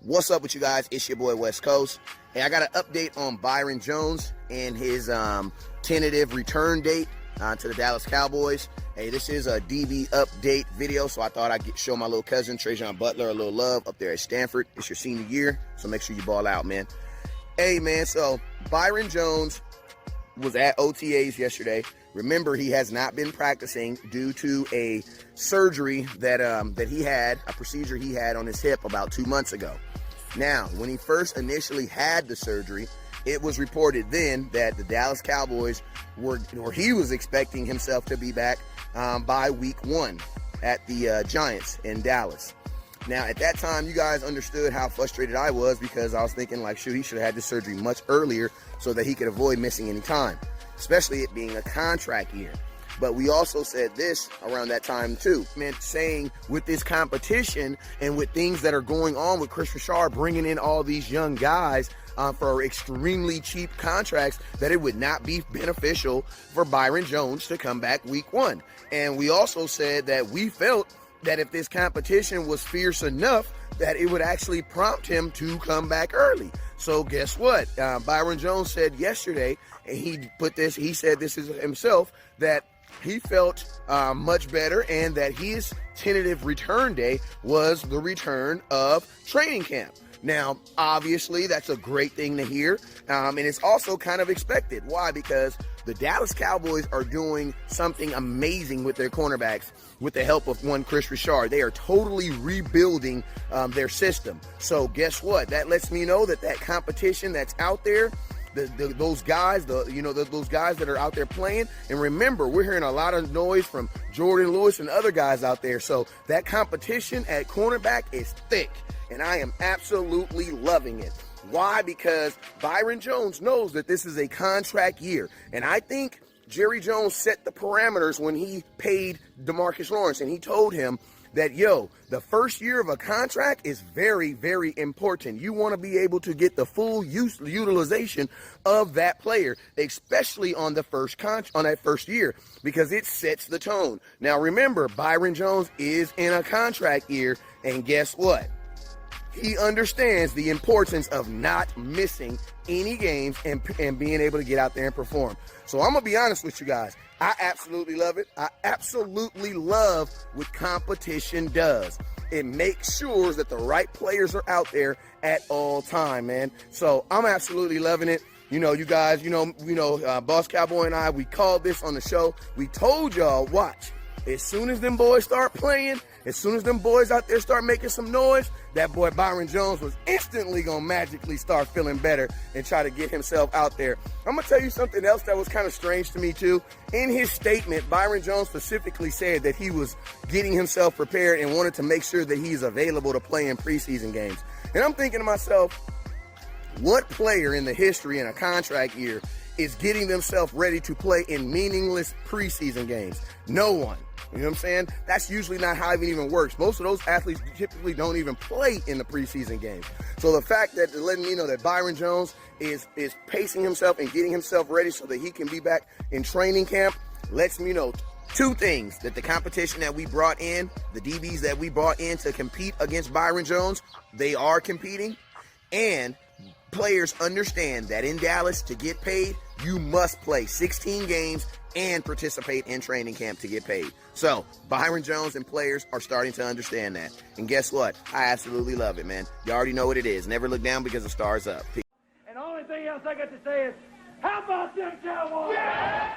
What's up with you guys? It's your boy West Coast. Hey, I got an update on Byron Jones and his tentative return date to the Dallas Cowboys. Hey, this is a DB update video, so I thought I'd show my little cousin, Trajan Butler, a little love up there at Stanford. It's your senior year, so make sure you ball out, man. Hey, man, so Byron Jones was at OTAs yesterday. Remember, he has not been practicing due to a surgery that he had, a procedure he had on his hip about 2 months ago. Now, when he first initially had the surgery, it was reported then that the Dallas Cowboys he was expecting himself to be back by week 1 at the Giants in Dallas. Now, at that time, you guys understood how frustrated I was because I was thinking, like, shoot, he should have had this surgery much earlier so that he could avoid missing any time, especially it being a contract year. But we also said this around that time too, saying with this competition and with things that are going on with Chris Richard bringing in all these young guys for extremely cheap contracts, that it would not be beneficial for Byron Jones to come back week 1. And we also said that we felt that if this competition was fierce enough, that it would actually prompt him to come back early. So guess what? Byron Jones said yesterday, and he said this is himself, that he felt much better and that his tentative return day was the return of training camp. Now, obviously, that's a great thing to hear, and it's also kind of expected. Why? Because the Dallas Cowboys are doing something amazing with their cornerbacks with the help of one Chris Richard. They are totally rebuilding their system. So guess what? That lets me know that competition that's out there, those guys, those guys that are out there playing. And remember, we're hearing a lot of noise from Jordan Lewis and other guys out there. So that competition at cornerback is thick, and I am absolutely loving it. Why? Because Byron Jones knows that this is a contract year, and I think Jerry Jones set the parameters when he paid DeMarcus Lawrence, and he told him that, the first year of a contract is very, very important. You want to be able to get the full utilization of that player, especially on the that first year, because it sets the tone. Now, remember, Byron Jones is in a contract year, and guess what? He understands the importance of not missing any games and being able to get out there and perform. So I'm going to be honest with you guys. I absolutely love it. I absolutely love what competition does. It makes sure that the right players are out there at all time, man. So I'm absolutely loving it. You guys, Boss Cowboy and I, we called this on the show. We told y'all, watch. As soon as them boys start playing, as soon as them boys out there start making some noise, that boy Byron Jones was instantly going to magically start feeling better and try to get himself out there. I'm going to tell you something else that was kind of strange to me too. In his statement, Byron Jones specifically said that he was getting himself prepared and wanted to make sure that he's available to play in preseason games. And I'm thinking to myself, what player in the history in a contract year is getting themselves ready to play in meaningless preseason games? No one. You know what I'm saying? That's usually not how it even works. Most of those athletes typically don't even play in the preseason games. So the fact that they're letting me know that Byron Jones is pacing himself and getting himself ready so that he can be back in training camp lets me know two things: that the competition that we brought in, the DBs that we brought in to compete against Byron Jones, they are competing, and players understand that in Dallas, to get paid, you must play 16 games and participate in training camp to get paid. So Byron Jones and players are starting to understand that. And guess what? I absolutely love it, man. You already know what it is. Never look down because the star's up. And the only thing else I got to say is, how about them Cowboys? Yeah!